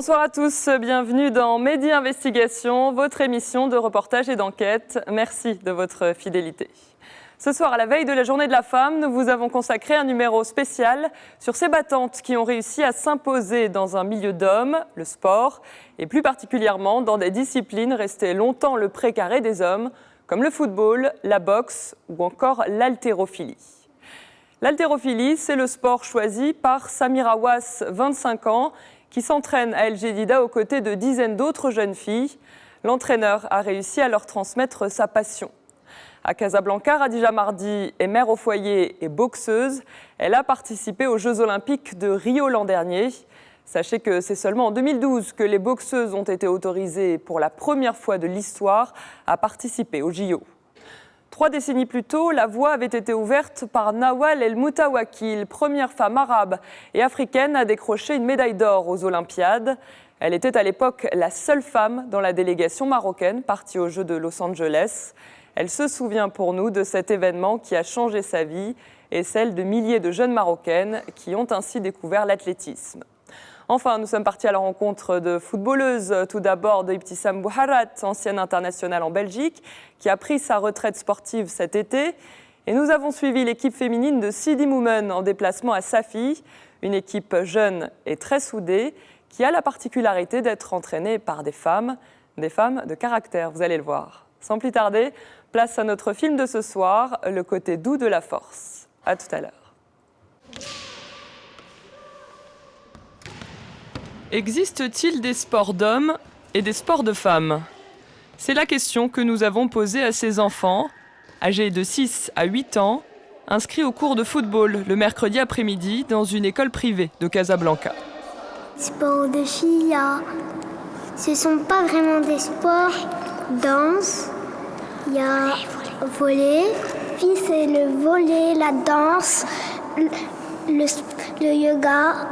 Bonsoir à tous, bienvenue dans Mehdi Investigation, votre émission de reportage et d'enquête. Merci de votre fidélité. Ce soir, à la veille de la Journée de la Femme, nous vous avons consacré un numéro spécial sur ces battantes qui ont réussi à s'imposer dans un milieu d'hommes, le sport, et plus particulièrement dans des disciplines restées longtemps le précaré des hommes, comme le football, la boxe ou encore l'haltérophilie. L'haltérophilie, c'est le sport choisi par Samira Wass, 25 ans, qui s'entraîne à El Jadida aux côtés de dizaines d'autres jeunes filles. L'entraîneur a réussi à leur transmettre sa passion. À Casablanca, Radija Mardi est mère au foyer et boxeuse. Elle a participé aux Jeux Olympiques de Rio l'an dernier. Sachez que c'est seulement en 2012 que les boxeuses ont été autorisées pour la première fois de l'histoire à participer aux JO. 3 décennies plus tôt, la voie avait été ouverte par Nawal El Moutawakil, première femme arabe et africaine à décrocher une médaille d'or aux Olympiades. Elle était à l'époque la seule femme dans la délégation marocaine partie aux Jeux de Los Angeles. Elle se souvient pour nous de cet événement qui a changé sa vie et celle de milliers de jeunes Marocaines qui ont ainsi découvert l'athlétisme. Enfin, nous sommes partis à la rencontre de footballeuses, tout d'abord de Ibtissam Bouharat, ancienne internationale en Belgique, qui a pris sa retraite sportive cet été. Et nous avons suivi l'équipe féminine de Sidi Moumen en déplacement à Safi, une équipe jeune et très soudée, qui a la particularité d'être entraînée par des femmes de caractère, vous allez le voir. Sans plus tarder, place à notre film de ce soir, Le côté doux de la force. À tout à l'heure. Existe-t-il des sports d'hommes et des sports de femmes ? C'est la question que nous avons posée à ces enfants, âgés de 6 à 8 ans, inscrits au cours de football le mercredi après-midi dans une école privée de Casablanca. Sports de filles, ce ne sont pas vraiment des sports. Danse, il y a volley. Puis c'est le volley, la danse, le yoga.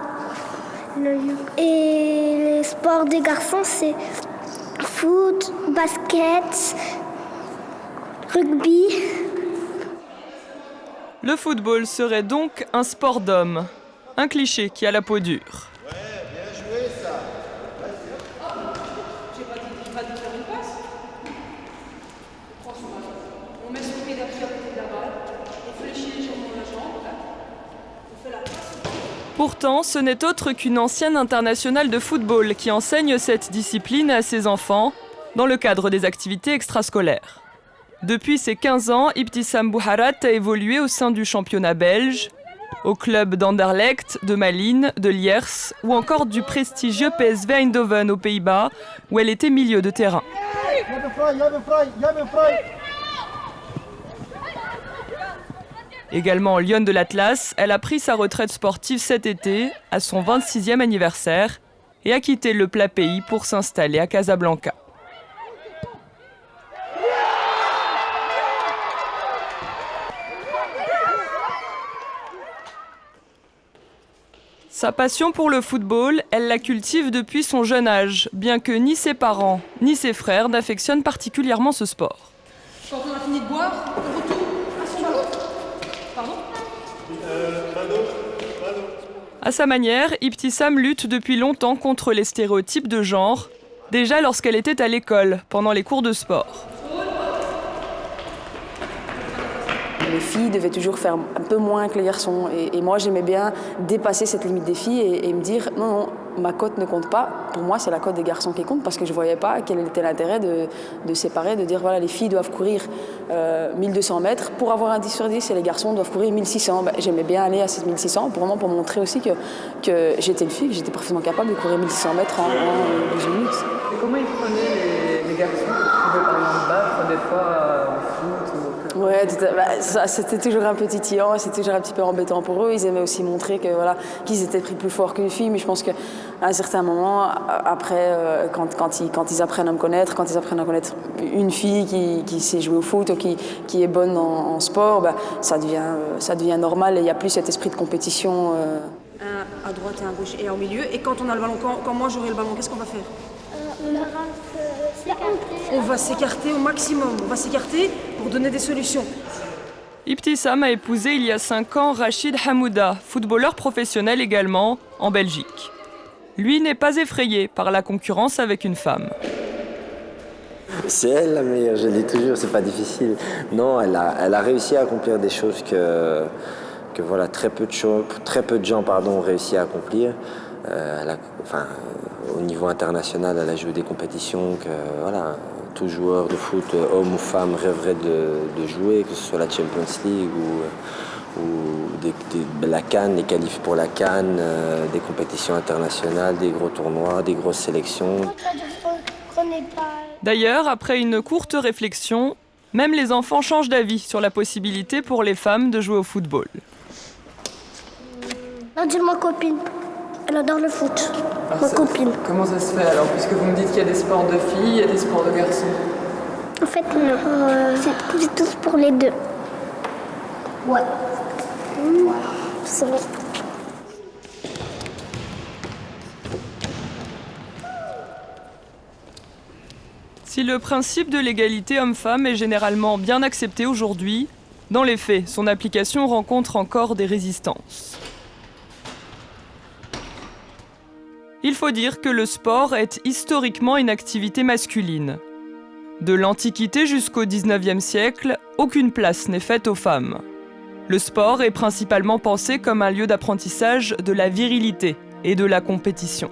Et les sports des garçons, c'est foot, basket, rugby. Le football serait donc un sport d'homme, un cliché qui a la peau dure. Ouais, bien joué ça. J'ai pas dit de faire une passe. Franchement, on met son pied d'appui à côté de la balle, on fléchit légèrement la jambe, on fait la passe. Pourtant, ce n'est autre qu'une ancienne internationale de football qui enseigne cette discipline à ses enfants dans le cadre des activités extrascolaires. Depuis ses 15 ans, Ibtissam Bouharat a évolué au sein du championnat belge, au club d'Anderlecht, de Malines, de Liers ou encore du prestigieux PSV Eindhoven aux Pays-Bas où elle était milieu de terrain. Également lionne de l'Atlas, elle a pris sa retraite sportive cet été, à son 26e anniversaire, et a quitté le plat pays pour s'installer à Casablanca. Sa passion pour le football, elle la cultive depuis son jeune âge, bien que ni ses parents ni ses frères n'affectionnent particulièrement ce sport. Quand on a fini de boire, on retourne à son ballon. Pardon ? À sa manière, Ibtissam lutte depuis longtemps contre les stéréotypes de genre, déjà lorsqu'elle était à l'école, pendant les cours de sport. Les filles devaient toujours faire un peu moins que les garçons. Et moi, j'aimais bien dépasser cette limite des filles et me dire non, ma cote ne compte pas. Pour moi, c'est la cote des garçons qui compte parce que je ne voyais pas quel était l'intérêt de séparer, de dire voilà, les filles doivent courir 1200 mètres pour avoir un 10 sur 10 et les garçons doivent courir 1600. J'aimais bien aller à ces 1600 pour montrer aussi que j'étais une fille, que j'étais parfaitement capable de courir 1600 mètres en 12 minutes. Et comment ils prenaient les garçons qui pouvaient par exemple battre des fois en foot ou... Ouais, c'était toujours un peu titillant, c'était toujours un petit peu embêtant pour eux. Ils aimaient aussi montrer que, voilà, qu'ils étaient pris plus fort qu'une fille, mais je pense qu'à un certain moment, après, quand ils apprennent à me connaître, quand ils apprennent à connaître une fille qui sait jouer au foot ou qui est bonne en sport, ça devient normal et il n'y a plus cet esprit de compétition. Un à droite et un à gauche et un au milieu. Et quand on a le ballon, quand moi j'aurai le ballon, qu'est-ce qu'on va faire ? On va s'écarter au maximum, on va s'écarter pour donner des solutions. Ibtissam a épousé il y a 5 ans Rachid Hamouda, footballeur professionnel également, en Belgique. lui n'est pas effrayé par la concurrence avec une femme. C'est elle la meilleure, je le dis toujours, c'est pas difficile. Non, elle a réussi à accomplir des choses que voilà, très peu de gens ont réussi à accomplir. Au niveau international, elle a joué des compétitions que voilà, tout joueur de foot, homme ou femme, rêverait de jouer, que ce soit la Champions League ou la CAN, les qualifs pour la CAN, des compétitions internationales, des gros tournois, des grosses sélections. D'ailleurs, après une courte réflexion, même les enfants changent d'avis sur la possibilité pour les femmes de jouer au football. J'ai ma copine. Elle adore le foot. Ma copine. Comment ça se fait alors? Puisque vous me dites qu'il y a des sports de filles, il y a des sports de garçons. En fait, non. C'est tous pour les deux. Ouais. C'est vrai. Si le principe de l'égalité homme-femme est généralement bien accepté aujourd'hui, dans les faits, son application rencontre encore des résistances. Il faut dire que le sport est historiquement une activité masculine. De l'Antiquité jusqu'au XIXe siècle, aucune place n'est faite aux femmes. Le sport est principalement pensé comme un lieu d'apprentissage de la virilité et de la compétition.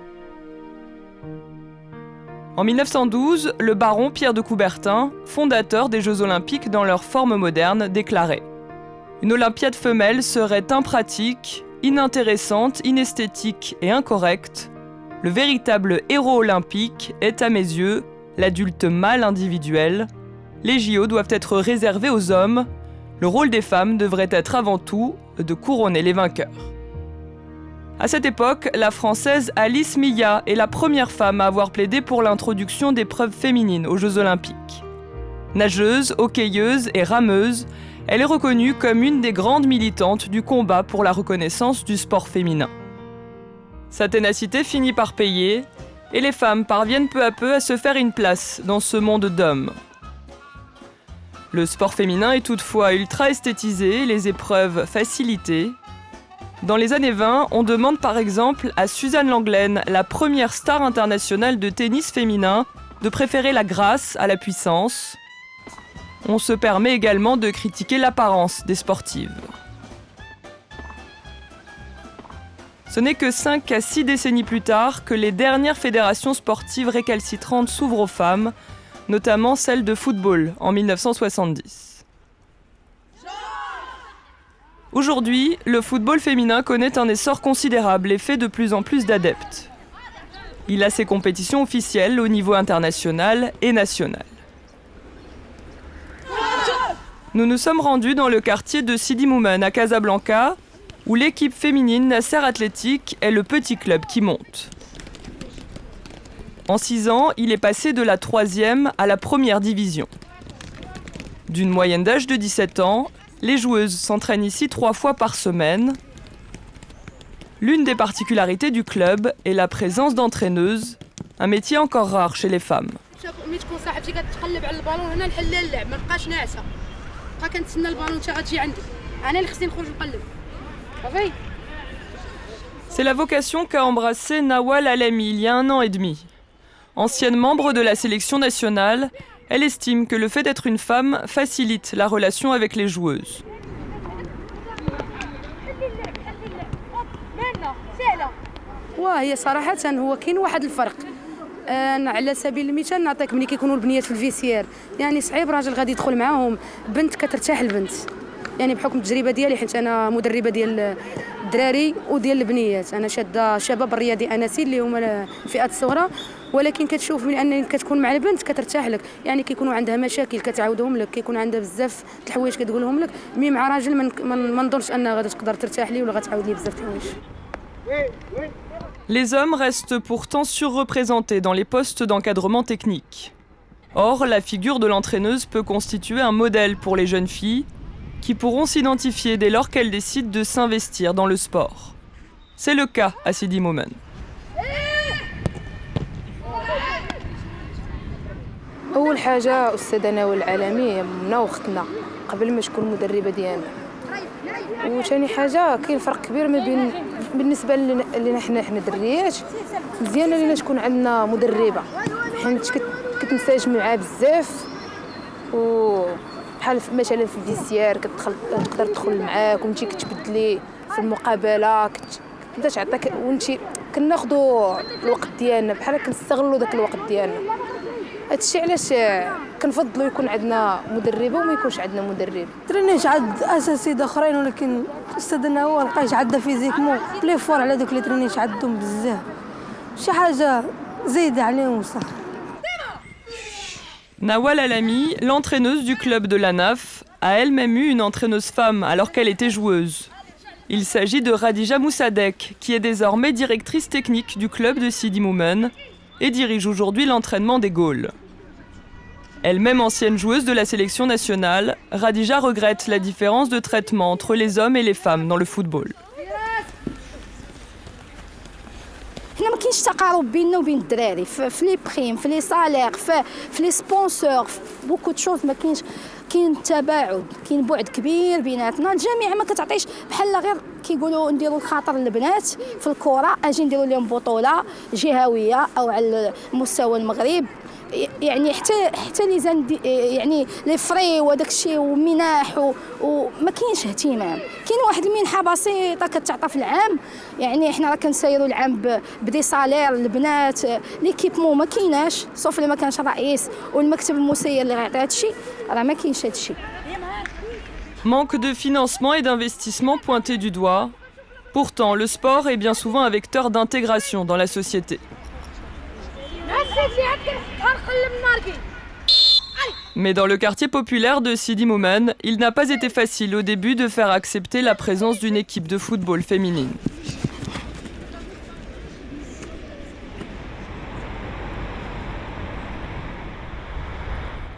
En 1912, le baron Pierre de Coubertin, fondateur des Jeux Olympiques dans leur forme moderne, déclarait « Une Olympiade femelle serait impratique, inintéressante, inesthétique et incorrecte. Le véritable héros olympique est, à mes yeux, l'adulte mâle individuel. Les JO doivent être réservés aux hommes. Le rôle des femmes devrait être avant tout de couronner les vainqueurs. » À cette époque, la Française Alice Millat est la première femme à avoir plaidé pour l'introduction d'épreuves féminines aux Jeux Olympiques. Nageuse, hockeyeuse et rameuse, elle est reconnue comme une des grandes militantes du combat pour la reconnaissance du sport féminin. Sa ténacité finit par payer, et les femmes parviennent peu à peu à se faire une place dans ce monde d'hommes. Le sport féminin est toutefois ultra esthétisé, les épreuves facilitées. Dans les années 20, on demande par exemple à Suzanne Lenglen, la première star internationale de tennis féminin, de préférer la grâce à la puissance. On se permet également de critiquer l'apparence des sportives. Ce n'est que 5 à 6 décennies plus tard que les dernières fédérations sportives récalcitrantes s'ouvrent aux femmes, notamment celle de football en 1970. Aujourd'hui, le football féminin connaît un essor considérable et fait de plus en plus d'adeptes. Il a ses compétitions officielles au niveau international et national. Nous nous sommes rendus dans le quartier de Sidi Moumen à Casablanca, où l'équipe féminine Nasser Athlétique est le petit club qui monte. En 6 ans, il est passé de la 3e à la 1re division. D'une moyenne d'âge de 17 ans, les joueuses s'entraînent ici 3 fois par semaine. L'une des particularités du club est la présence d'entraîneuses, un métier encore rare chez les femmes. C'est la vocation qu'a embrassée Nawal Alami il y a 1 an et demi. Ancienne membre de la sélection nationale, elle estime que le fait d'être une femme facilite la relation avec les joueuses. وهي صراحة هو كاين واحد الفرق. أنا على سبيل المثال نعطيك ملي كيكونوا البنيات في الفيسير، يعني صعيب راجل غادي يدخل معاهم، بنت كترتاح البنت. يعني بحكم التجربة ديالي حيت أنا مدربة ديال الدراري وديال البنيات، أنا شادة الشباب الرياضي أناسي اللي هما الفئات الصغرى، ولكن كتشوف من أن كتكون مع البنت كترتاح لك، يعني كيكونوا عندها مشاكل كتعاودهم لك، كيكون عندها بزاف د الحوايج كتقولهم لك، مي مع راجل ما نظنش أنها غادي تقدر ترتاح لي ولا غتعاود لي بزاف د الحوايج. Les hommes restent pourtant surreprésentés dans les postes d'encadrement technique. Or, la figure de l'entraîneuse peut constituer un modèle pour les jeunes filles qui pourront s'identifier dès lors qu'elles décident de s'investir dans le sport. C'est le cas à Sidi Moumen. أول حاجة أستاذة نوال العالمي من أختنا قبل ما تكون مدربة ديالنا وثاني حاجه كاين فرق كبير ما بين بالنسبه لنا حنا دريات مزيان لينا تكون عندنا مدربه حيت كتنسجم معاه بزاف وبحال مثلا في الفيسيار تقدر تدخل معاك وانت كتبدلي في المقابله كنت تعطيك وانت كناخذوا الوقت ديالنا بحال كنستغلوا داك الوقت ديالنا. هادشي علاش كنفضلوا يكون عندنا مدربه وما يكونش عندنا مدرب. ترينيت عند اساتذه اخرين ولكن استاذنا هو لقيت عندنا فيزيكمون بلي فور على دوك اللي ترينيت عندهم بزاف شي حاجه زايده عليهم صح. Nawal Alami, l'entraîneuse du club de l'ANAF, a elle-même eu une entraîneuse femme alors qu'elle était joueuse. Il s'agit de Radija Moussadek, qui est désormais directrice technique du club de Sidi Moumen et dirige aujourd'hui l'entraînement des Gaules. Elle-même ancienne joueuse de la sélection nationale, Radija regrette la différence de traitement entre les hommes et les femmes dans le football. حنا ما كاينش تقارب بيننا وبين الدراري في لي بريم في لي سالير في لي سبونسور في بوكو د شوز ما كاينش كاين تباعد كاين بعد كبير بيناتنا الجامعه ما كتعطيش بحال غير كيقولوا نديروا الخاطر للبنات في الكره اجي نديروا لهم بطوله جهويه او على مستوى المغرب يعني حتى لي يعني لي فري وداك الشيء ومناح وما كاينش اهتمام. كاين واحد المنحه بسيطه كتعطى في العام يعني حنا راه كنسايروا العام بدي صالير البنات ليكيبمون ما كايناش صوف اللي ما كانش رئيس والمكتب المسير اللي غيعطي هذا الشيء راه ما كاينش هذا الشيء. Manque de financement et d'investissement pointé du doigt. Pourtant, le sport est bien souvent un vecteur d'intégration dans la société. Mais dans le quartier populaire de Sidi Moumen, il n'a pas été facile au début de faire accepter la présence d'une équipe de football féminine.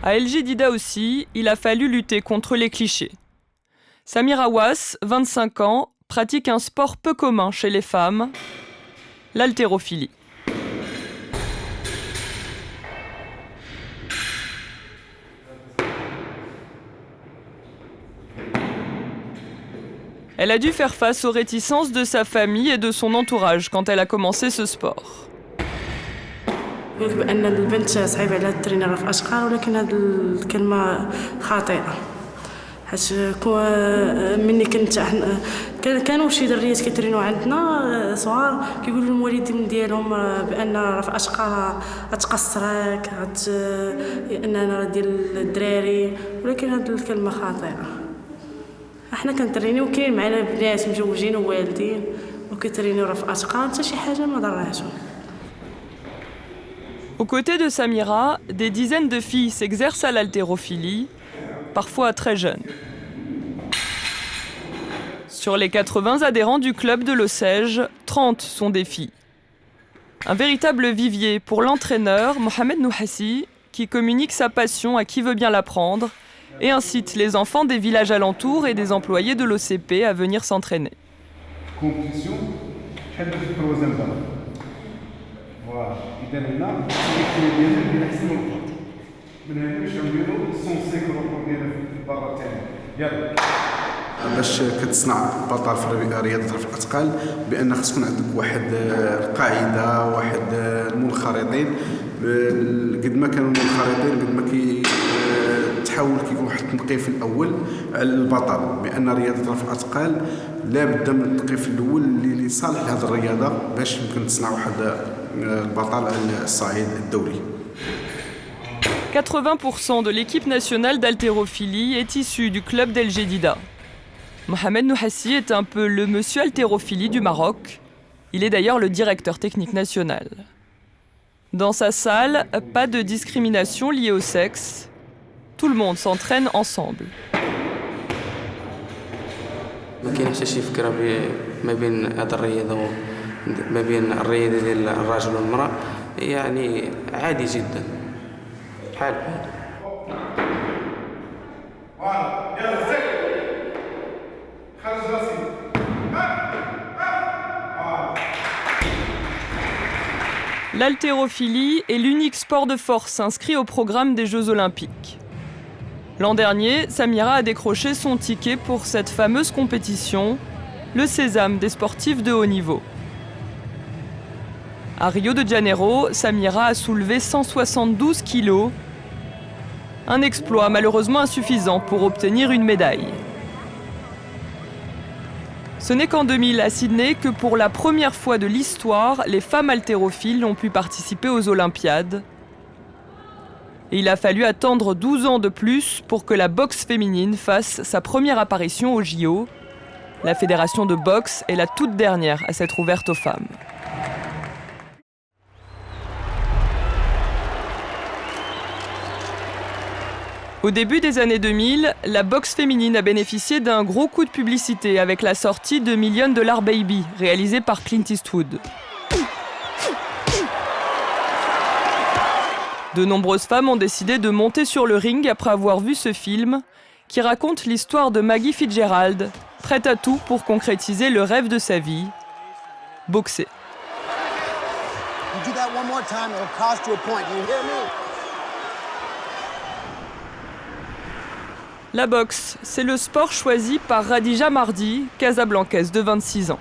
À El Jadida aussi, il a fallu lutter contre les clichés. Samira Wass, 25 ans, pratique un sport peu commun chez les femmes, l'haltérophilie. Elle a dû faire face aux réticences de sa famille et de son entourage quand elle a commencé ce sport. يقولك بان البنت صعيب على الترينر في اشقر ولكن هذه الكلمه خاطئه حيت مني كانوا شي دريات كيترينوا عندنا صغار كيقولوا للوالدين ديالهم بان راه في اشقر غتقصرك اننا راه ديال الدراري ولكن هذه الكلمه خاطئه. احنا كنترينيو كاين معنا بنات مجوجين ووالدين وكيترينيو راه في اشقر حتى شي حاجه ما ضراتهم. Aux côtés de Samira, des dizaines de filles s'exercent à l'haltérophilie, parfois très jeunes. Sur les 80 adhérents du club de l'Ossège, 30 sont des filles. Un véritable vivier pour l'entraîneur Mohamed Nouhassi, qui communique sa passion à qui veut bien l'apprendre et incite les enfants des villages alentours et des employés de l'OCP à venir s'entraîner. إذا هنا الكلمة ديالنا اللي أحسن نقطة من هنا باش نديرو سونسي كروبور ديالنا في البرا الثاني يلا باش كتصنع بطل في رياضة رفع الأثقال بأن خص تكون عندك واحد القاعدة واحد المنخرطين قد ما كانوا منخرطين قد ما تحاول كيكون واحد التنقيف الأول على البطل بأن رياضة رفع الأثقال لا بد من التنقيف الأول اللي صالح لهذه الرياضة باش يمكن تصنع واحد البطل على الصعيد الدولي. 80% de l'équipe nationale d'haltérophilie est issue du club d'El Jadida. Mohamed Nouhassi est un peu le monsieur haltérophilie du Maroc. Il est d'ailleurs le directeur technique national. Dans sa salle, pas de discrimination liée au sexe. Tout le monde s'entraîne ensemble. ما كاينش شي فكره ما بين هذه الرياضه ما بين الرياضه ديال الرجل والمراه يعني عادي جدا بحال L'haltérophilie est l'unique sport de force inscrit au programme des Jeux Olympiques. L'an dernier, Samira a décroché son ticket pour cette fameuse compétition, le sésame des sportifs de haut niveau. À Rio de Janeiro, Samira a soulevé 172 kilos, un exploit malheureusement insuffisant pour obtenir une médaille. Ce n'est qu'en 2000 à Sydney que pour la première fois de l'histoire, les femmes haltérophiles ont pu participer aux Olympiades. Et il a fallu attendre 12 ans de plus pour que la boxe féminine fasse sa première apparition aux JO. La fédération de boxe est la toute dernière à s'être ouverte aux femmes. Au début des années 2000, la boxe féminine a bénéficié d'un gros coup de publicité avec la sortie de $1 Million Baby, réalisée par Clint Eastwood. De nombreuses femmes ont décidé de monter sur le ring après avoir vu ce film, qui raconte l'histoire de Maggie Fitzgerald, prête à tout pour concrétiser le rêve de sa vie, boxer. La boxe, c'est le sport choisi par Radija Mardi, casablancaise de 26 ans.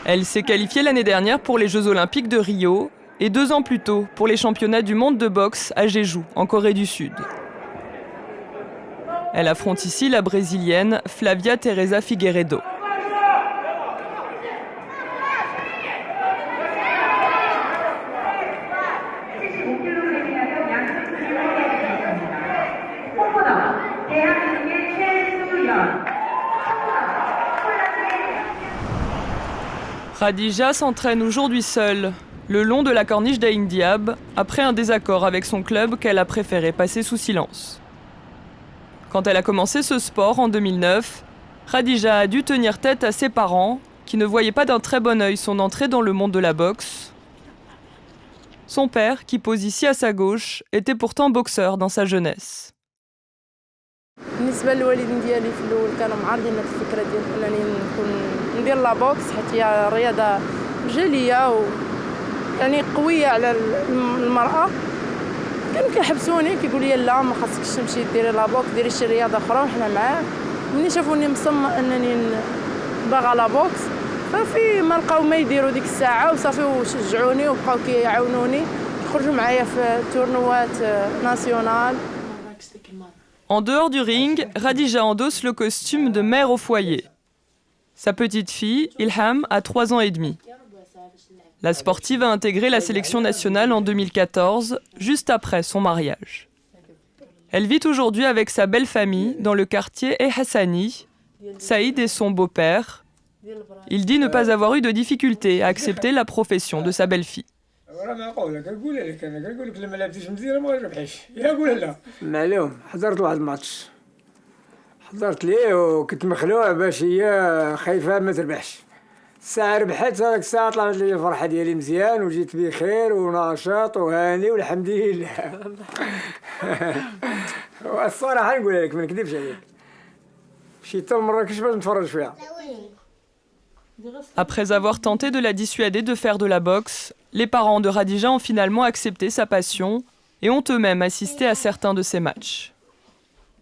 Elle s'est qualifiée l'année dernière pour les Jeux Olympiques de Rio et 2 ans plus tôt pour les championnats du monde de boxe à Jeju, en Corée du Sud. Elle affronte ici la brésilienne Flavia Teresa Figueiredo. Radija s'entraîne aujourd'hui seule, le long de la corniche d'Ain Diab, après un désaccord avec son club qu'elle a préféré passer sous silence. Quand elle a commencé ce sport en 2009, Radija a dû tenir tête à ses parents, qui ne voyaient pas d'un très bon œil son entrée dans le monde de la boxe. Son père, qui pose ici à sa gauche, était pourtant boxeur dans sa jeunesse. بالنسبه للوالدين ديالي في الاول كانوا معارضين هذه الفكره ديال انني نكون ندير لا بوكس حيت هي رياضه رجاليه و يعني قويه على المراه. كانوا كيحبسوني كيقولوا لي لا ما خاصكش تمشي ديري لا بوكس ديري شي رياضه اخرى وحنا معاه. ملي شافوني مصممه انني باغا لا بوكس ففي ما لقاو ما يديروا ديك الساعه وصافي وشجعوني وبقاو كيعاونوني يخرجوا معايا في تورنوات ناسيونال. En dehors du ring, Radija endosse le costume de mère au foyer. Sa petite fille, Ilham, a 3 ans et demi. La sportive a intégré la sélection nationale en 2014, juste après son mariage. Elle vit aujourd'hui avec sa belle famille dans le quartier E Hassani. Saïd est son beau-père. Il dit ne pas avoir eu de difficulté à accepter la profession de sa belle-fille. حضرت واحد الماتش حضرت ليه وكنت مخلوع باش هي خايفه ما تربحش الساعه ربحت هذاك الساعه طلعت لي الفرحه ديالي مزيان وجيت بخير ونشاط وهاني والحمد لله. الصراحه نقول لك ما نكذبش عليك مشيت لمراكش باش نتفرج فيها. Après avoir tenté de la dissuader de faire de la boxe, les parents de Radija ont finalement accepté sa passion et ont eux-mêmes assisté à certains de ses matchs.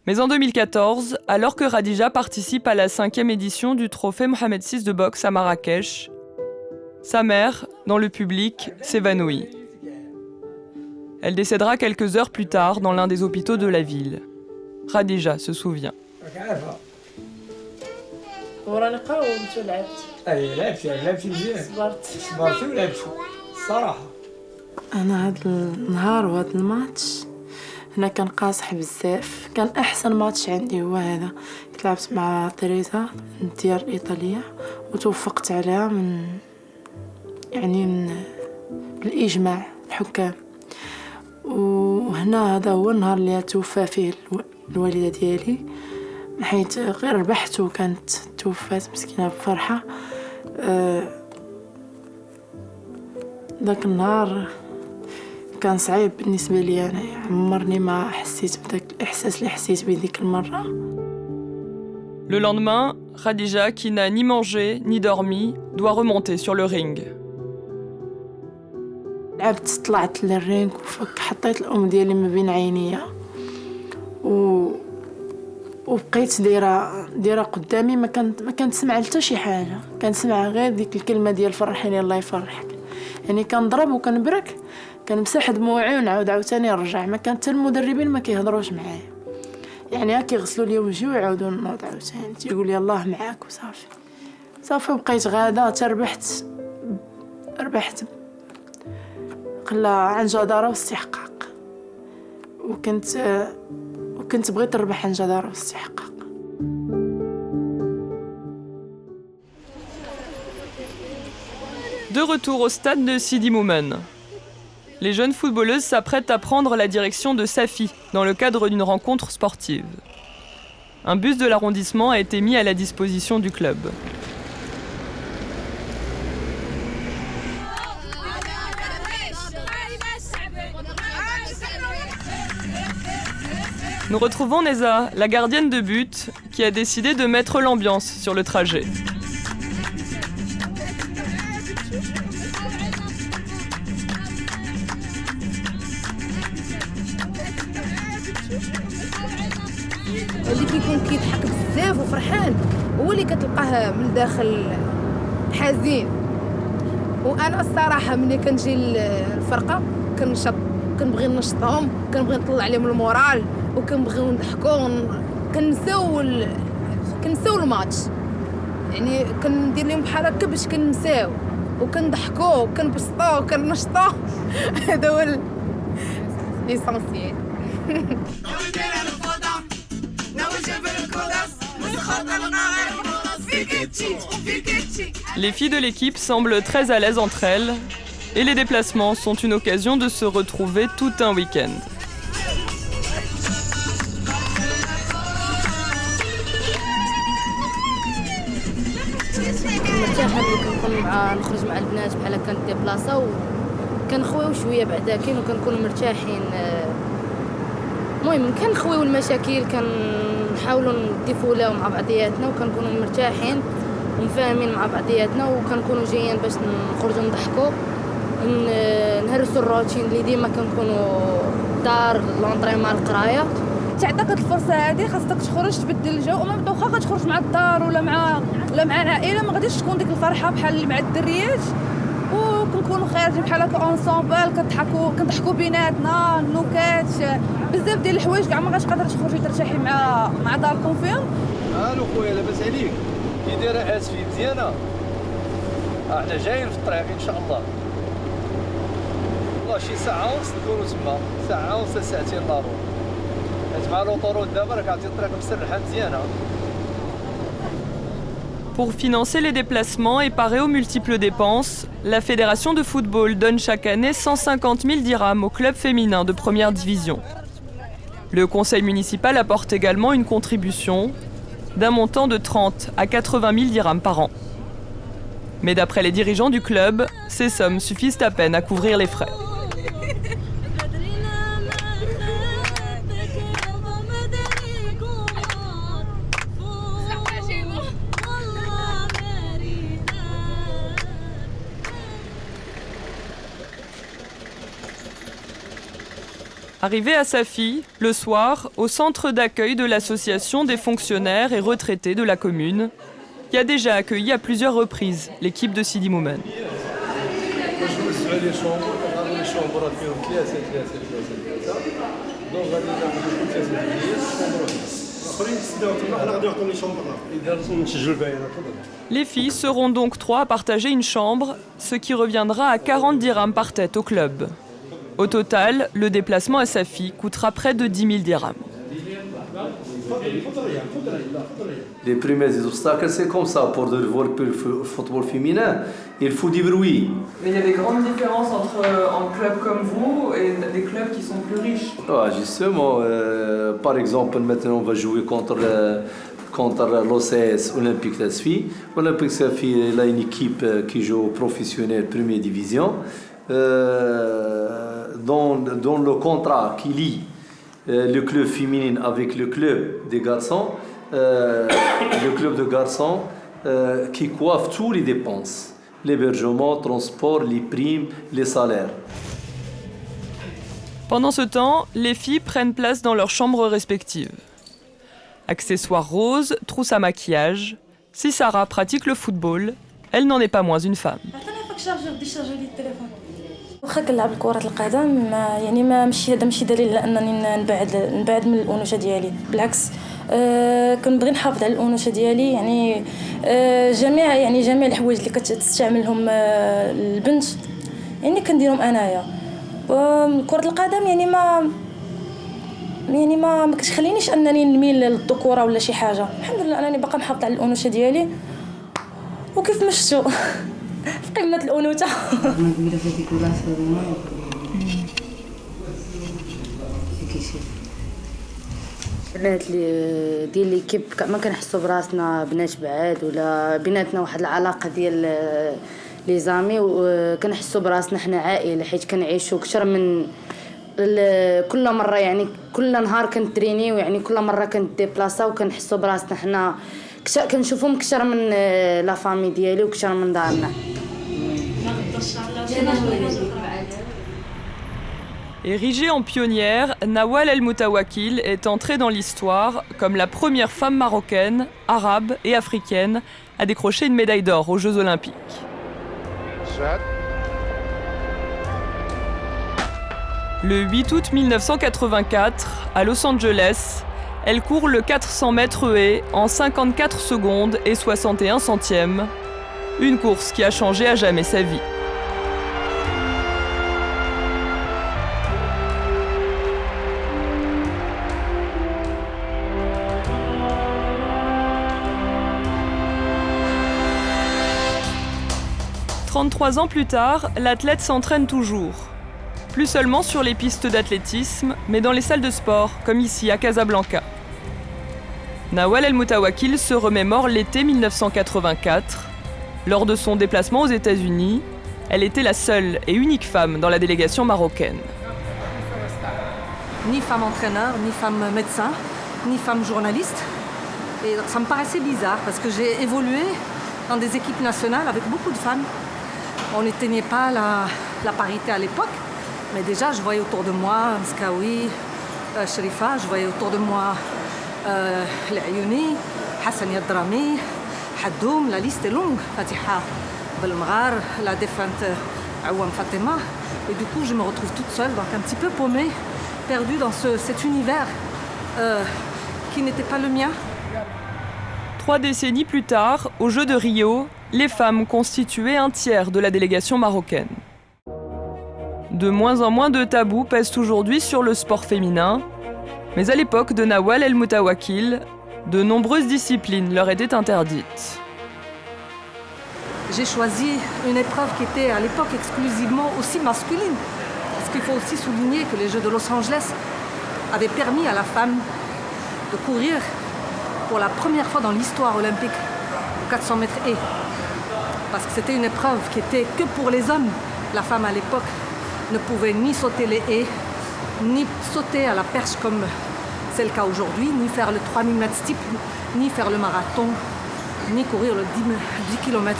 Mais en 2014, alors que Radija participe à la 5e édition du trophée Mohamed VI de boxe à Marrakech, sa mère, dans le public, s'évanouit. Elle décédera quelques heures plus tard dans l'un des hôpitaux de la ville. Radija se souvient. وراني قاومت ولعبت. اي لعبتي مزيان. صبرتي ولعبتي الصراحه. انا هاد النهار وهاد الماتش هنا كان قاصح بزاف. كان احسن ماتش عندي هو هذا. كنت لعبت مع تريزا ديال ايطاليا وتوفقت عليها من بالاجماع الحكام. وهنا هذا هو النهار اللي توفى فيه الوالده ديالي حيت غير ربحت وكانت توفات مسكينه بفرحه. ذاك النهار كان صعيب بالنسبه لي انا عمرني ما حسيت بداك الاحساس اللي حسيت به ديك المره. Le lendemain, Radija, qui n'a ni mangé ni dormi, doit remonter sur le ring. تعبت طلعت للرينك حطيت الام ديالي ما بين عينيا وبقيت دايره قدامي ما كنسمع حتى شي حاجه، كنسمع غير ديك الكلمه ديال فرحيني الله يفرحك. يعني كنضرب وكنبرك كنمسح دموعي ونعاود عاوتاني نرجع. ما كان حتى المدربين ما كيهضروش معايا، يعني ها كيغسلوا لي وجهي ويعاودوا نوض عاوتاني تيقول لي الله معاك وصافي بقيت غاده ربحت قلا عن جدارة واستحقاق، وكنت بغيت نربح عن جدارة واستحقاق. De retour au stade de Sidi Moumen. Les jeunes footballeuses s'apprêtent à prendre la direction de Safi dans le cadre d'une rencontre sportive. Un bus de l'arrondissement a été mis à la disposition du club. Nous retrouvons Neza, la gardienne de but, qui a décidé de mettre l'ambiance sur le trajet. اللي كيكون كيضحك بزاف وفرحان هو اللي كتلقاه من الداخل حزين. وانا الصراحه ملي كنجي الفرقه كنشط، كنبغي نشطهم، كنبغي نطلع عليهم المورال وكنبغيو نضحكوا كنساو الماتش. يعني كندير لهم بحال هكا باش كنساو وكنضحكوا وكنبسطوا وكنشطوا. هذا هو ليسونسيال. Les filles de l'équipe semblent très à l'aise entre elles et les déplacements sont une occasion de se retrouver tout un week-end. مرتاحه ملي كنكون نخرج مع البنات بحال هكا نديبلاصاو كنخويو شويه بعداكين وكنكونوا مرتاحين. المهم كنخويو المشاكل، كنحاولوا نديفولاو مع بعضياتنا وكنكونوا مرتاحين ومفاهمين مع بعضياتنا وكنكونوا جايين باش نخرجوا نضحكوا نهرسوا الروتين اللي ديما كنكونوا دار لونطريمون القرايه. تعطيك الفرصه هذه خاصك تخرج تبدل الجو، وما واخا غتخرج مع الدار ولا مع العائله ما غاديش تكون ديك الفرحه بحال اللي مع الدريات. وكنكونوا خارجين بحال هكا اونسومبل كنضحكوا بيناتنا النكات بزاف ديال الحوايج كاع ما غاتقدر تخرجي ترتاحي مع داركم فيهم. الو خويا لاباس عليك؟ كي دايره اسفي مزيانه؟ احنا جايين في الطريق ان شاء الله. والله شي ساعه ونص نكونوا تما، ساعه ونص ساعتين ضروري. حيت مع لوطورود دابا راك عرفتي الطريق مسرحه مزيانه. Pour financer les déplacements et parer aux multiples dépenses, la Fédération de football donne chaque année 150 000 dirhams au club féminin de première division. Le conseil municipal apporte également une contribution d'un montant de 30 à 80 000 dirhams par an. Mais d'après les dirigeants du club, ces sommes suffisent à peine à couvrir les frais. Arrivé à Safi, le soir, au centre d'accueil de l'association des fonctionnaires et retraités de la commune, qui a déjà accueilli à plusieurs reprises l'équipe de Sidi Moumen. Les filles seront donc 3 à partager une chambre, ce qui reviendra à 40 dirhams par tête au club. Au total, le déplacement à Safi coûtera près de 10 000 dirhams. Les premiers obstacles, c'est comme ça. Pour développer le football féminin, il faut du bruit. Mais il y a des grandes différences entre un club comme vous et des clubs qui sont plus riches. Ah, justement, par exemple, maintenant on va jouer contre l'OCS Olympique Safi. Olympique Safi, il a une équipe qui joue professionnelle première division. Dans le contrat qui lie le club féminin avec le club des garçons, le club de garçons qui coiffe toutes les dépenses, l'hébergement, le transport, les primes, les salaires. Pendant ce temps, les filles prennent place dans leurs chambres respectives. Accessoires roses, trousse à maquillage. Si Sarah pratique le football, elle n'en est pas moins une femme. واخا كنلعب كرة القدم يعني ماشي دليل انني نبعد من الانوثه ديالي بالعكس كنبغي نحافظ على الانوثه ديالي يعني جميع الحوايج اللي كتستعملهم البنت يعني كنديرهم انايا كرة القدم يعني ما كتخلينيش انني نميل للذكوره ولا شي حاجه الحمد لله انني باقا محافظه على الانوثه ديالي وكيف ما شفتوا في قمه الانوثه البنات اللي ديال ليكيب ما كنحسوا براسنا بنات بعاد ولا بيناتنا واحد العلاقه ديال لي زامي وكنحسوا براسنا حنا عائله حيت كنعيشوا اكثر من كل مره يعني كل نهار كنترينيو يعني كل مره كنديبلاصاو وكنحسوا براسنا حنا كنشوفهم اكثر من لا فامي ديالي واكثر من دارنا. Érigée en pionnière, Nawal El Moutawakil est entrée dans l'histoire comme la première femme marocaine, arabe et africaine à décrocher une médaille d'or aux Jeux Olympiques. Le 8 août 1984, à Los Angeles, elle court le 400 mètres haies en 54 secondes et 61 centièmes. Une course qui a changé à jamais sa vie. « 33 ans plus tard, l'athlète s'entraîne toujours. Plus seulement sur les pistes d'athlétisme, mais dans les salles de sport, comme ici à Casablanca. Nawal El Moutawakil se remémore l'été 1984. Lors de son déplacement aux États-Unis, elle était la seule et unique femme dans la délégation marocaine. Ni femme entraîneur, ni femme médecin, ni femme journaliste. Et ça me paraissait bizarre parce que j'ai évolué dans des équipes nationales avec beaucoup de femmes. On n'éteignait pas la parité à l'époque, mais déjà je voyais autour de moi Mskawi, Sherifa, je voyais autour de moi L'Ayouni, Hassan Yadrami, Haddoum, la liste est longue, Fatiha Belmrar, la défunte Awam Fatima. Et du coup je me retrouve toute seule, donc un petit peu paumée, perdue dans cet univers qui n'était pas le mien. 3 décennies plus tard, aux Jeux de Rio, les femmes constituaient un tiers de la délégation marocaine. De moins en moins de tabous pèsent aujourd'hui sur le sport féminin, mais à l'époque de Nawal El Moutawakil, de nombreuses disciplines leur étaient interdites. J'ai choisi une épreuve qui était à l'époque exclusivement aussi masculine, parce qu'il faut aussi souligner que les Jeux de Los Angeles avaient permis à la femme de courir pour la première fois dans l'histoire olympique, 400 mètres haies. Parce que c'était une épreuve qui était que pour les hommes. La femme à l'époque ne pouvait ni sauter les haies, ni sauter à la perche comme c'est le cas aujourd'hui, ni faire le 3000 mètres steep, ni faire le marathon, ni courir le 10 km.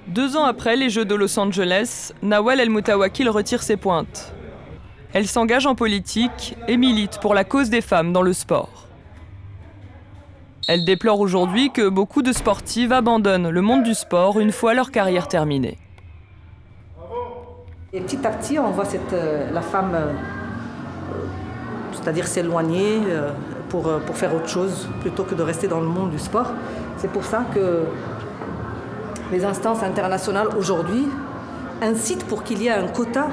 2 ans après les Jeux de Los Angeles, Nawal El Moutawakil retire ses pointes. Elle s'engage en politique et milite pour la cause des femmes dans le sport. Elle déplore aujourd'hui que beaucoup de sportives abandonnent le monde du sport une fois leur carrière terminée. Et petit à petit, on voit la femme, c'est-à-dire s'éloigner pour faire autre chose, plutôt que de rester dans le monde du sport. C'est pour ça que les instances internationales aujourd'hui incitent pour qu'il y ait un quota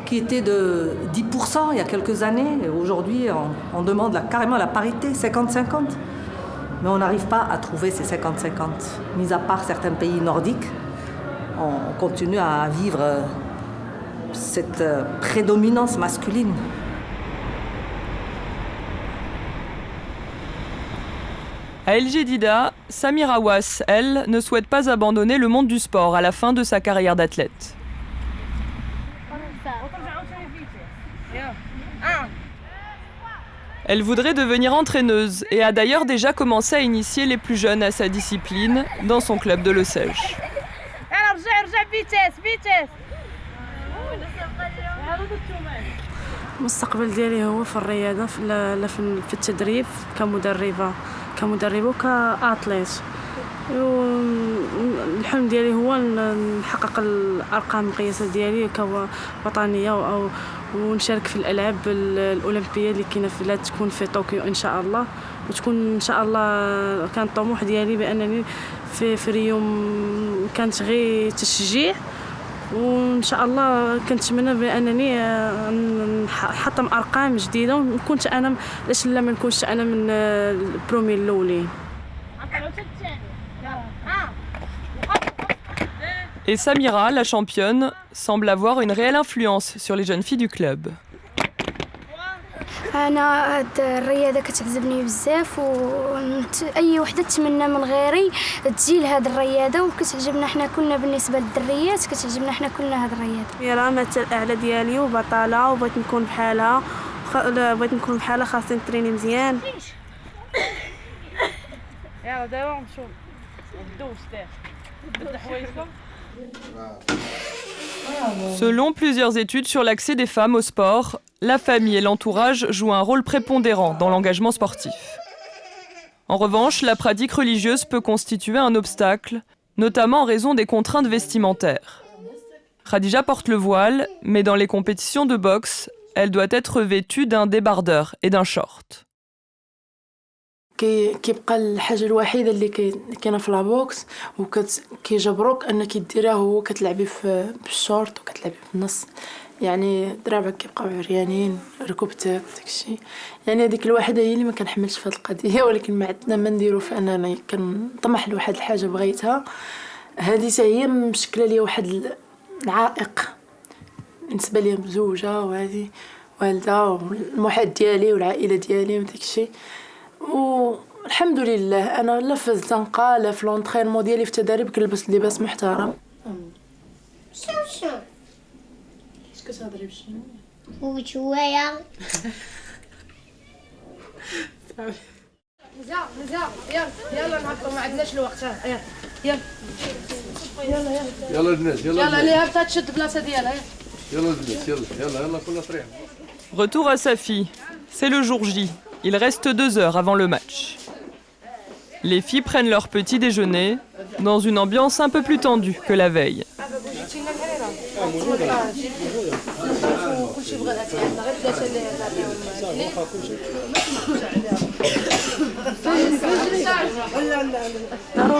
qui était de 10% il y a quelques années. Et aujourd'hui, on demande carrément la parité, 50-50. Mais on n'arrive pas à trouver ces 50-50. Mis à part certains pays nordiques, on continue à vivre cette prédominance masculine. À El Jadida, Samira Awas, elle, ne souhaite pas abandonner le monde du sport à la fin de sa carrière d'athlète. Elle voudrait devenir entraîneuse et a d'ailleurs déjà commencé à initier les plus jeunes à sa discipline dans son club de Lesage. المستقبل ديالي هو في الرياضة في التدريب كمدربة وكأتليت. الحلم ديالي هو نحقق الأرقام القياسية ديالي كوطنية أو ونشارك في الألعاب الأولمبية اللي كاينة لا تكون في طوكيو إن شاء الله، وتكون إن شاء الله كان الطموح ديالي بأنني في ريو كانت غير تشجيع، وإن شاء الله كنتمنى بأنني نحطم أرقام جديدة ونكون أنا علاش لا ما نكونش أنا من البرومي الأولين. Et Samira, la championne, semble avoir une réelle influence sur les jeunes filles du club. انا هاد الرياضه كتعجبني بزاف، واي وحده تتمنى من غيري تجي لهاد الرياضه، وكتعجبنا حنا كلنا بالنسبه للدريات كتعجبنا حنا كلنا هاد الرياضه. ميرا مثل الاعلى ديالي وبطاله وبغيت نكون بحالها، خاصني نتريني مزيان. يلا دابا نشوف الدوش تاعك بدا حوايجكم. Selon plusieurs études sur l'accès des femmes au sport, la famille et l'entourage jouent un rôle prépondérant dans l'engagement sportif. En revanche, la pratique religieuse peut constituer un obstacle, notamment en raison des contraintes vestimentaires. Khadija porte le voile, mais dans les compétitions de boxe, elle doit être vêtue d'un débardeur et d'un short. كيبقى الحاجه الوحيده اللي كاينه في لابوكس وكيجبروك انك ديرها هو كتلعبي بالشورت وكتلعبي بالنص، يعني دراعك كيبقاو عريانين، ركبتك داكشي، يعني هذيك الوحده هي اللي ما كنحملش في هذه القضيه. ولكن ما عندنا ما نديرو فاننا كنطمح لواحد الحاجه بغيتها، هذه هي مشكله لي واحد العائق بالنسبه لي مزوجه، وهذه والده والمحيط ديالي والعائله ديالي وداكشي. والحمد لله انا لا في الزنقه لا في لونطرينمون ديالي في التدريب كنلبس لباس محترم. شو اش كتهضري بشنو وشويه نزا يلا نهبطوا ما عندناش الوقت. يلا يلا الناس يلا اللي هبطت تشد البلاصه ديالها. يلا الناس يلا كلنا طريح. Retour à Safi. C'est le jour J. Il reste 2 heures avant le match. Les filles prennent leur petit déjeuner dans une ambiance un peu plus tendue que la veille.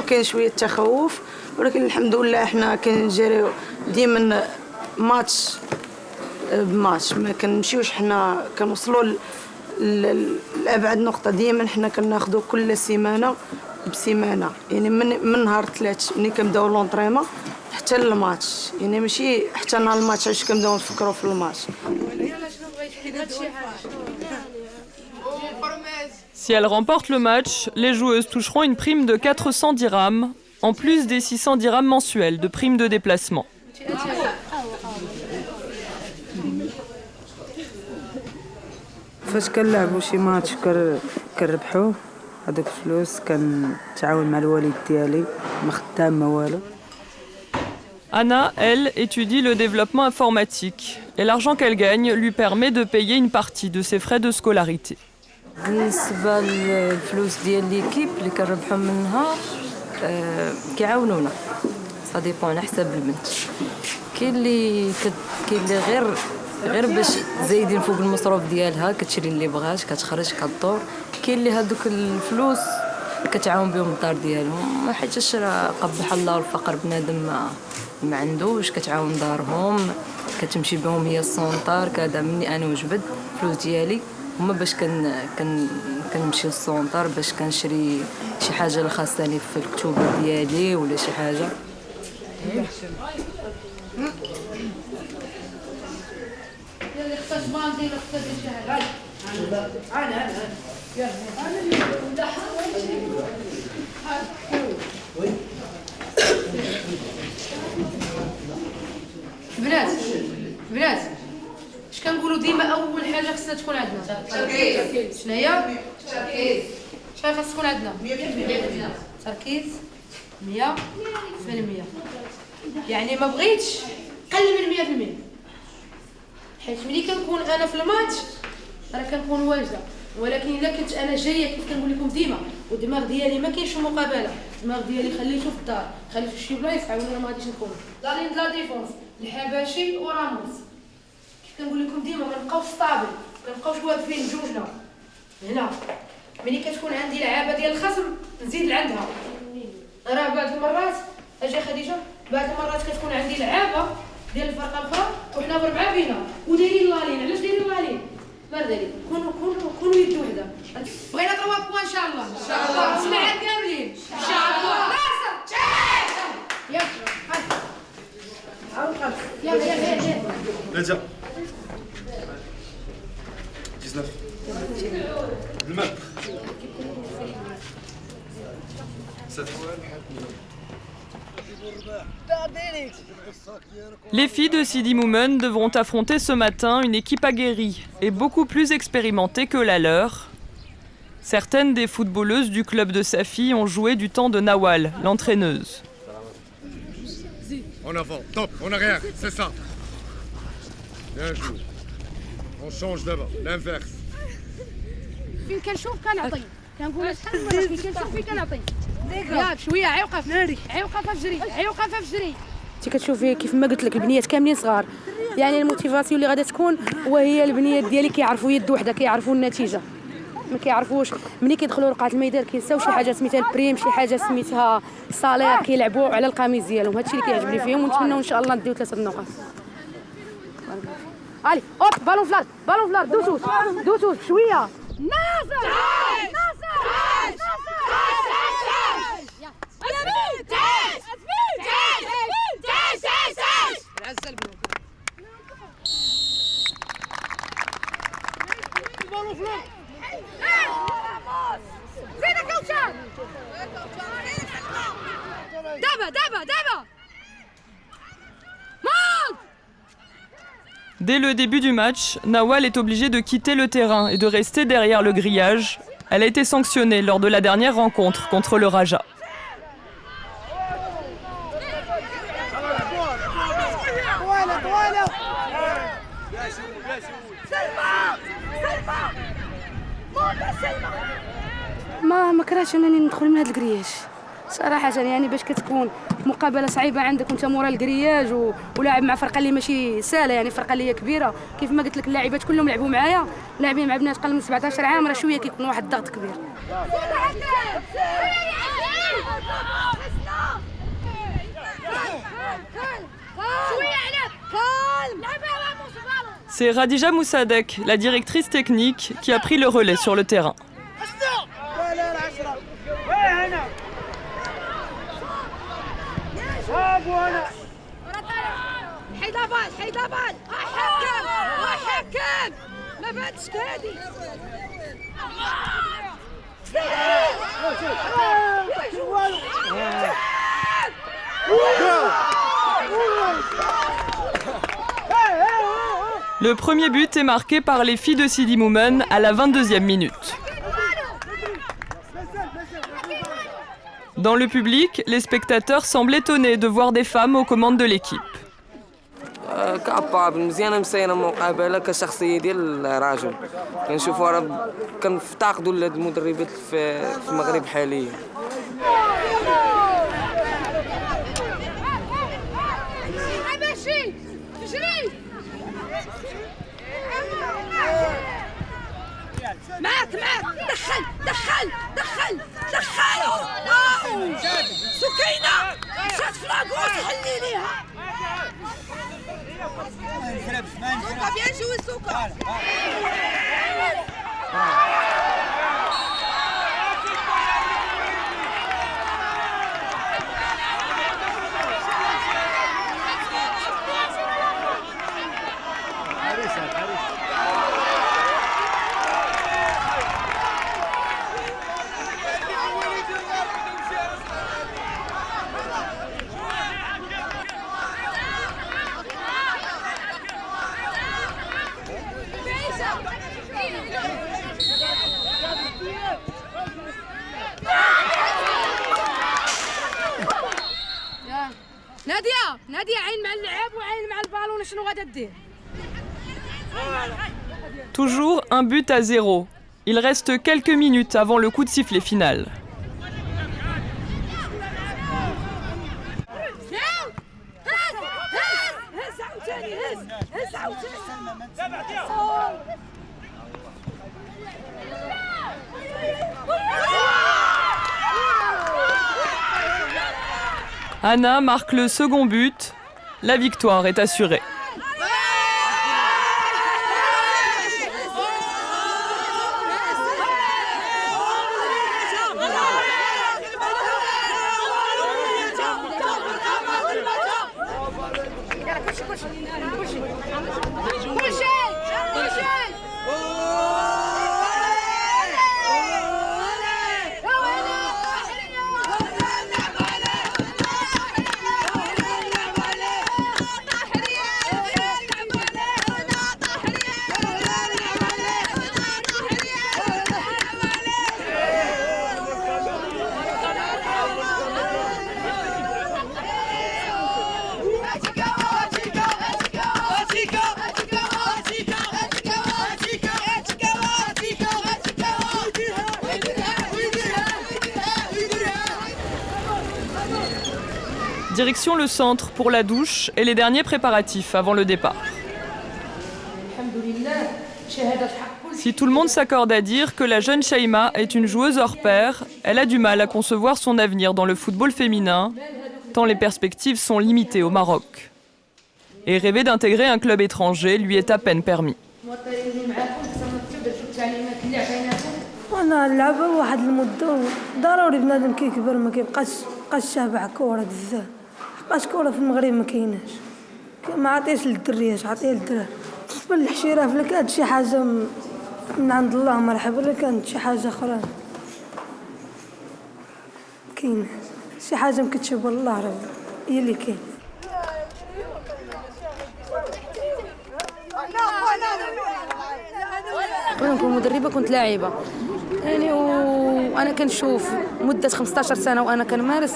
كاين شويه تخوف، ولكن الحمد لله احنا كنجريو ديما ماتش بماتش، ما كنمشيوش حنا كنوصلوا لأبعد نقطة. ديما حنا كناخذوا كل سيمانة بسيمانة، يعني من نهار 3 ملي كنبداو لونطريمون حتى الماتش، يعني ماشي حتى نهار الماتش علاش كنبداو نفكروا في الماتش. Si elles remportent le match, les joueuses toucheront une prime de 400 dirhams, en plus des 600 dirhams mensuels de prime de déplacement. فاش كنلعبوا شي ماتش كنربحوه هذوك الفلوس كنتعاون مع الوالد ديالي ما خدام ما والو. Anna, elle, étudie le développement informatique et l'argent qu'elle gagne lui permet de payer une partie de ses frais de scolarité. بالنسبه للفلوس ديال ليكيب اللي كنربحوا منها كيعاونونا سا ديبون على حساب البنت. كاين اللي غير باش زايدين فوق المصروف ديالها كتشري اللي بغات كتخرج كدور. كاين اللي هذوك الفلوس كتعاون بهم الدار ديالهم، حيتاش راه قبح الله الفقر بنادم ما عندوش، كتعاون دارهم كتمشي بهم هي السونطار كذا. مني انا وجبد الفلوس ديالي هما باش كنمشي للسونطار باش كنشري شي حاجه اللي خاصني في الكتب ديالي ولا شي حاجه. بنات اش كنقولوا ديما اول حاجه خصنا تكون عندنا تركيز. شنو هي التركيز؟ شحال خاص تكون عندنا 100% تركيز 100%. يعني ما بغيتش قل من 100%. حيت ملي كنكون انا في الماتش راه كنكون واجده، ولكن الا كنت انا جايه كيف كنقول لكم ديما والدماغ ديالي ما كاينش مقابله، الدماغ ديالي خليته في الدار، خليته في شي بلايص عاونا ما غاديش نكون لا لين لا ديفونس الحباشي وراموس. كيف كنقول لكم ديما ما نبقاوش ستابل، ما نبقاوش واقفين جوجنا هنا. ملي كتكون عندي لعابه ديال الخصم نزيد لعندها، راه بعض المرات اجي خديجه بعض المرات كتكون عندي لعابه ديال الفرقه الاخرى وحنا بربعه بينا ودايرين لالين. علاش دايرين لالين؟ مردالي كونوا يد وحده. بغينا 3 بوان ان شاء الله، ان شاء الله سمعنا كاملين ان شاء الله. ناصر يلا يلا رجع 19 الماء 7. Les filles de Sidi Moumen devront affronter ce matin une équipe aguerrie et beaucoup plus expérimentée que la leur. Certaines des footballeuses du club de Safi ont joué du temps de Nawal, l'entraîneuse. En avant, top, en arrière, c'est ça. Bien joué. On change d'abord, l'inverse. فين كنشوف كنعطي، كنقول شحال من مره كنشوف فين كنعطي. ياك شويه عيوقف ناري عيوقف فجري عيوقف فجري. انت كتشوفي كيف ما قلت لك البنيات كاملين صغار، يعني الموتيفاسيون اللي غادا تكون وهي البنيات ديالي كيعرفوا يد وحده، كيعرفوا النتيجه، ما كيعرفوش ملي كيدخلوا رقعه الميدان كينساو شي حاجه سميتها البريم، شي حاجه سميتها الصالير، كيلعبوا على القميص ديالهم. هادشي اللي كيعجبني فيهم ونتمنوا ان شاء الله نديو 3 النقاط. علي اوب بالون في الارض، بالون في الارض، دوسوس شويه. ناصر Dès le début du match, Nawal est obligée de quitter le terrain et de rester derrière le grillage. Elle a été sanctionnée lors de la dernière rencontre contre le Raja. ما كرهتش انني ندخل من هذا الكرياج صراحه، يعني باش كتكون مقابله صعيبه عندك وانت مورا الكرياج ولاعب مع فرقه اللي ماشي سهله، يعني فرقه اللي هي كبيره. كيف ما قلت لك اللاعبات كلهم لعبوا معايا، لاعبين مع بنات قل من 17 عام، راه شويه كيكون واحد الضغط كبير. C'est Radija Moussadek, la directrice technique, qui a pris le relais sur le terrain. حيدابال حكم ما بانتش هادي. Le premier but est marqué par les filles de Sidi Moumen à la 22e minute. Dans le public, les spectateurs semblent étonnés de voir des femmes aux commandes de l'équipe. كأبا مزيانة مسينة مقابلة كشخصية ديال الراجل، كنشوفوا راه كنفتقدوا لهاد المدربات في المغرب حاليا. معاك دخل سكينة مشات في لاكوش حلي ليها. سوكا بيان جوي سوكا. نادية عين مع اللعب وعين مع البالون، شنو غادا دير؟ Toujours 1-0. Il reste quelques minutes avant le coup de sifflet final. Anna marque le second but. La victoire est assurée. Direction le centre pour la douche et les derniers préparatifs avant le départ. Si tout le monde s'accorde à dire que la jeune Shaima est une joueuse hors pair, elle a du mal à concevoir son avenir dans le football féminin, tant les perspectives sont limitées au Maroc. Et rêver d'intégrer un club étranger lui est à peine permis. وانا اللعبه واحد المده ضروري بنادم كيكبر ما كيبقاش شابع كره بزاف بقاش كره في المغرب ما كايناش ما عطيش للدريات عطيه للدراري بالنسبه للحشيره فلا كانت شي حاجه من عند الله مرحبا ولا كانت شي حاجه اخرى كاين شي حاجه مكتشوف الله راه هي اللي كاين وانا نكون مدربه كنت لاعبه يعني وانا كنشوف مده 15 سنه وانا كنمارس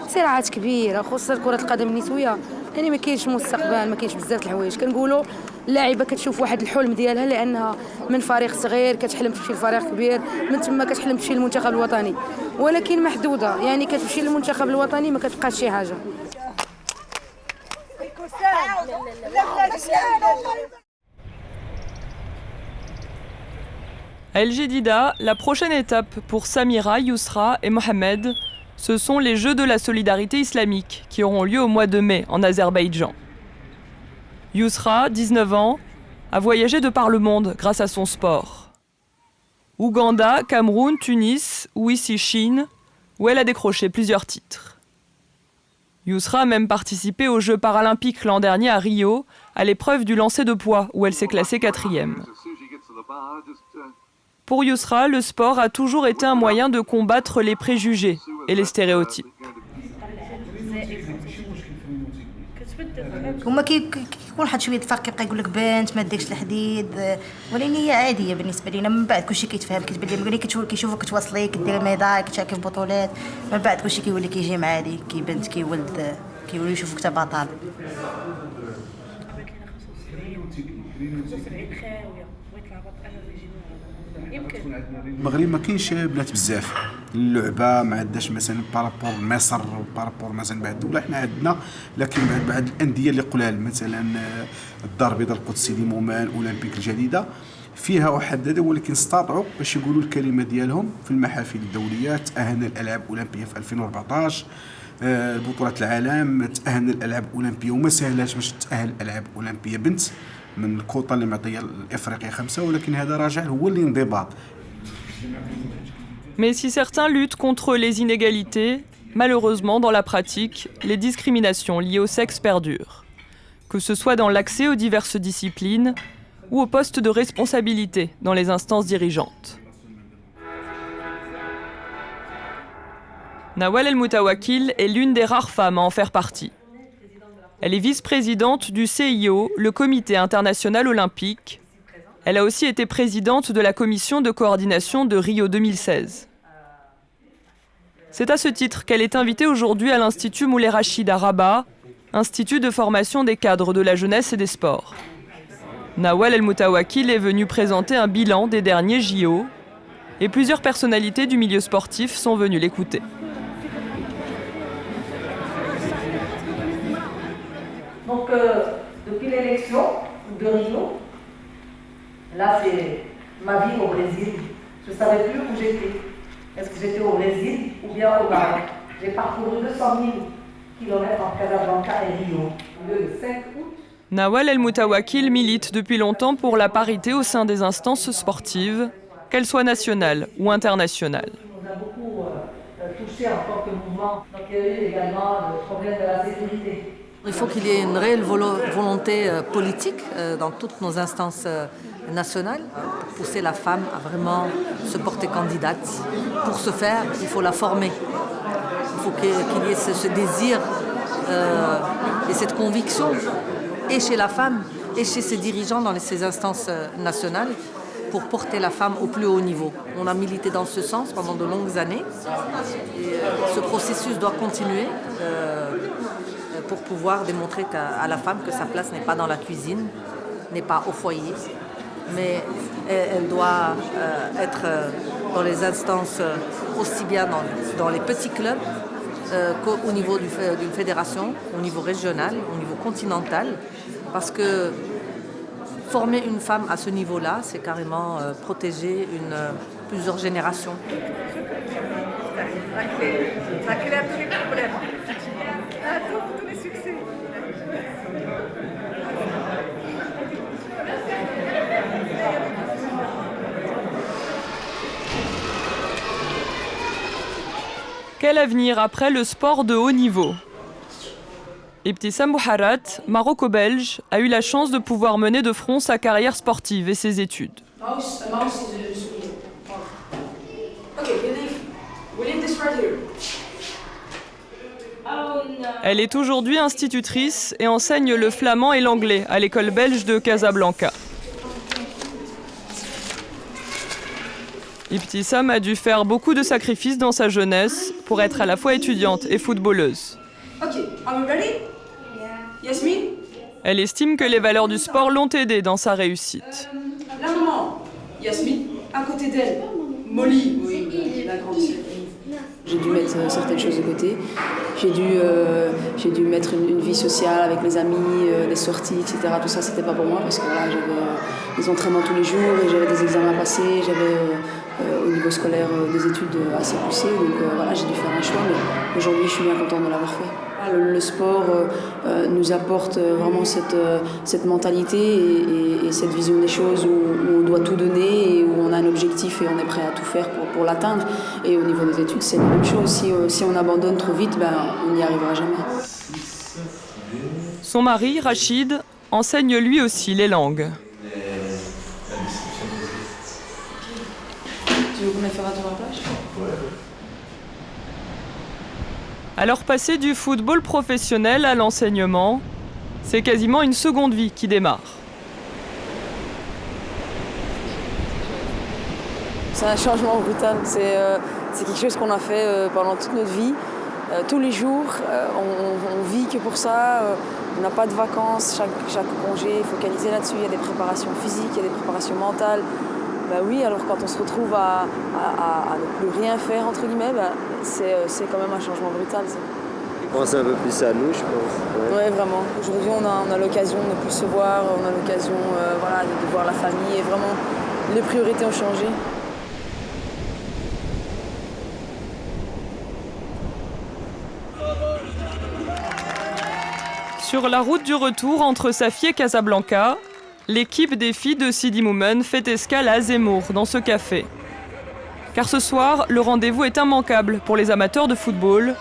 صراعات كبيره خصوصا كره القدم النسويه يعني ما كاينش مستقبل ما كاينش بزاف الحوايج كنقولوا اللاعبه كتشوف واحد الحلم ديالها لانها من فريق صغير كتحلم تمشي لفريق كبير من تما كتحلم تمشي للمنتخب الوطني ولكن محدوده يعني كتمشي للمنتخب الوطني ما كتبقاش شي حاجه. À El Jadida, la prochaine étape pour Samira, Yousra et Mohamed, ce sont les Jeux de la solidarité islamique qui auront lieu au mois de mai en Azerbaïdjan. Yousra, 19 ans, a voyagé de par le monde grâce à son sport. Ouganda, Cameroun, Tunis ou ici Chine, où elle a décroché plusieurs titres. Yousra a même participé aux Jeux paralympiques l'an dernier à Rio, à l'épreuve du lancer de poids, où elle s'est classée 4e. Pour Yousra, le sport a toujours été un moyen de combattre les préjugés et les stéréotypes. هما كيكون واحد شويه الفرق كيبقى يقول لك بنت ما ديكش الحديد ولكن هي عاديه بالنسبه لينا من بعد كلشي كيتفهم كتبان لي ملي كيشوفوك كتواصلي كدير ميداي كتشاركي في بطولات من بعد كلشي كيولي كيجي عادي كي بنت كيولد كيولي يشوفوك حتى بطل. المغرب ما كاينش بنات بزاف اللعبه ما عندناش مثلا بارابور مصر بارابور مثلا بعد الدوله حنا عندنا لكن بعد الانديه اللي قلال مثلا الدار البيضاء القدسي لمومان اولمبيك الجديده فيها واحد ولكن استطاعوا باش يقولوا الكلمه ديالهم في المحافل الدوليه. تاهلنا الالعاب الاولمبيه في 2014 البطولات العالم تاهلنا الالعاب الاولمبيه وما سهلاش باش تاهل الالعاب الاولمبيه بنت من الكوطه اللي معطيه لافريقيا 5 ولكن هذا راجع هو الانضباط. Mais si certains luttent contre les inégalités, malheureusement, dans la pratique, les discriminations liées au sexe perdurent. Que ce soit dans l'accès aux diverses disciplines ou aux postes de responsabilité dans les instances dirigeantes. Nawal El Moutawakil est l'une des rares femmes à en faire partie. Elle est vice-présidente du CIO, le Comité international olympique. Elle a aussi été présidente de la commission de coordination de Rio 2016. C'est à ce titre qu'elle est invitée aujourd'hui à l'Institut Moulay Rachid à Rabat, institut de formation des cadres de la jeunesse et des sports. Nawal El Moutawakil est venu présenter un bilan des derniers JO et plusieurs personnalités du milieu sportif sont venues l'écouter. Donc, depuis l'élection de Rio, là c'est ma vie au Brésil. Je ne savais plus où j'étais. Est-ce que j'étais au Brésil ou bien au Maroc? J'ai parcouru 200 000 km entre Casablanca et Rio. Le 5 août. Nawal El Moutawakil milite depuis longtemps pour la parité au sein des instances sportives, qu'elles soient nationales ou internationales. On a beaucoup touché en tant que mouvement. Donc il y a eu également le problème de la sécurité. Il faut qu'il y ait une réelle volonté politique dans toutes nos instances nationales pour pousser la femme à vraiment se porter candidate. Pour ce faire, il faut la former. Il faut qu'il y ait ce désir et cette conviction, et chez la femme, et chez ses dirigeants dans ces instances nationales, pour porter la femme au plus haut niveau. On a milité dans ce sens pendant de longues années. Et ce processus doit continuer pour pouvoir démontrer à la femme que sa place n'est pas dans la cuisine, n'est pas au foyer, mais elle doit être dans les instances aussi bien dans les petits clubs qu'au niveau d'une fédération, au niveau régional, au niveau continental, parce que former une femme à ce niveau-là, c'est carrément protéger plusieurs générations. Ça claire tous les problèmes. Tous les succès. Quel avenir après le sport de haut niveau? Ibtissam Bouharat, maroco-belge, a eu la chance de pouvoir mener de front sa carrière sportive et ses études. Elle est aujourd'hui institutrice et enseigne le flamand et l'anglais à l'école belge de Casablanca. Ibtissam a dû faire beaucoup de sacrifices dans sa jeunesse pour être à la fois étudiante et footballeuse. Elle estime que les valeurs du sport l'ont aidée dans sa réussite. La maman, Yasmine, à côté d'elle, Molly, oui, la grande sœur. J'ai dû mettre certaines choses de côté. J'ai dû mettre une vie sociale avec mes amis, des sorties, etc. Tout ça, c'était pas pour moi parce que voilà, j'avais des entraînements tous les jours et j'avais des examens à passer. J'avais au niveau scolaire des études assez poussées. Donc voilà, j'ai dû faire un choix. Mais aujourd'hui, je suis bien contente de l'avoir fait. Le sport nous apporte vraiment cette mentalité et cette vision des choses où on doit tout donner et où on a un objectif et on est prêt à tout faire pour l'atteindre. Et au niveau des études, c'est la même chose. Si on abandonne trop vite, on n'y arrivera jamais. Son mari, Rachid, enseigne lui aussi les langues. Tu veux qu'on aille faire un tour en plage ? Alors passer du football professionnel à l'enseignement, c'est quasiment une seconde vie qui démarre. C'est un changement brutal, c'est quelque chose qu'on a fait pendant toute notre vie. Tous les jours, on vit que pour ça, on n'a pas de vacances, chaque congé est focalisé là-dessus, il y a des préparations physiques, il y a des préparations mentales. Oui, alors quand on se retrouve à ne plus rien faire, entre guillemets, c'est quand même un changement brutal. On pense un peu plus à nous, je pense. Ouais, vraiment. Aujourd'hui, on a l'occasion de ne plus se voir, on a l'occasion de voir la famille et vraiment, les priorités ont changé. Sur la route du retour entre Safi et Casablanca, l'équipe des filles de Sidi Moumen fait escale à Zemmour, dans ce café. Car ce soir, le rendez-vous est immanquable pour les amateurs de football.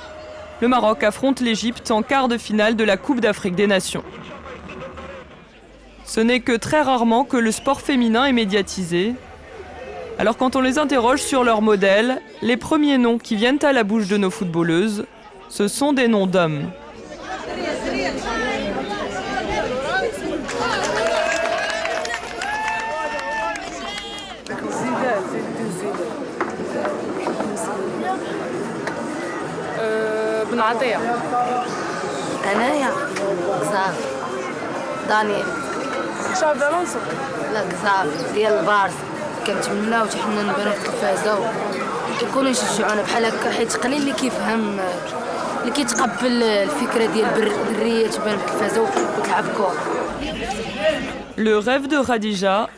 Le Maroc affronte l'Égypte en quart de finale de la Coupe d'Afrique des Nations. Ce n'est que très rarement que le sport féminin est médiatisé. Alors quand on les interroge sur leur modèle, les premiers noms qui viennent à la bouche de nos footballeuses, ce sont des noms d'hommes. بن عطية أنايا زاف دانيال شافي الونسو لا كزاف ديال البارس كنتمناو حتى حنا نبانو في التلفازه ويكونوا يشجعونا بحال هكا، حيت قليل اللي كيفهم اللي كيتقبل الفكره ديال الدريه تبان في التلفازه وتلعب كره. Le rêve de Khadija,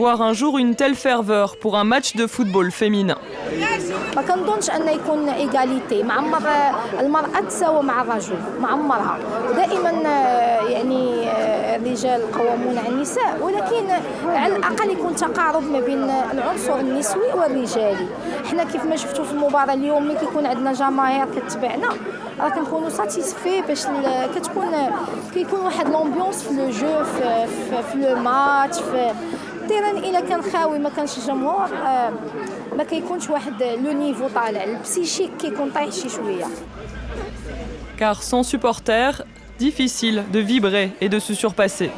voir un jour une telle ferveur pour un match de football féminin. ما كنظنش ان يكون ايغاليتي، معمر المراه تساوى مع الرجل، معمرها دائما يعني الرجال قوامون على النساء، ولكن على الاقل يكون تقارب ما بين العنصر النسوي والرجالي. حنا كيف ما شفتوا في المباراه اليوم ملي كيكون عندنا جماهير كتبعنا راه كنكونوا ساتيسفي باش كيكون واحد لومبيونس في لو جو في لو ماتش في التيران. الا كان خاوي ما كانش الجمهور ما كيكونش واحد لو نيفو طالع، البسيشيك كيكون طايح شي شويه. Car sans supporters, difficile de vibrer et de se surpasser.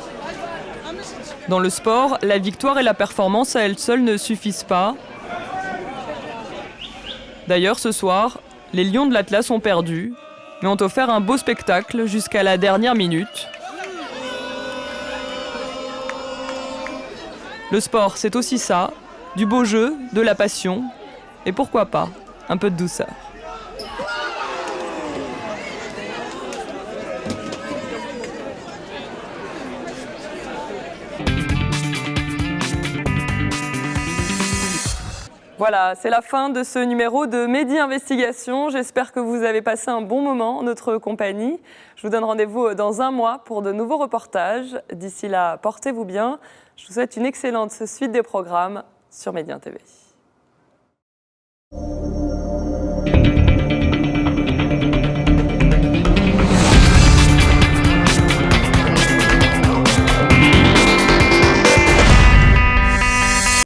Dans le sport, la victoire et la performance à elles seules ne suffisent pas. D'ailleurs, ce soir, les Lions de l'Atlas ont perdu, mais ont offert un beau spectacle jusqu'à la dernière minute. Le sport, c'est aussi ça, du beau jeu, de la passion, et pourquoi pas, un peu de douceur. Voilà, c'est la fin de ce numéro de Mehdi Investigation. J'espère que vous avez passé un bon moment en notre compagnie. Je vous donne rendez-vous dans un mois pour de nouveaux reportages. D'ici là, portez-vous bien. Je vous souhaite une excellente suite des programmes sur Médien TV.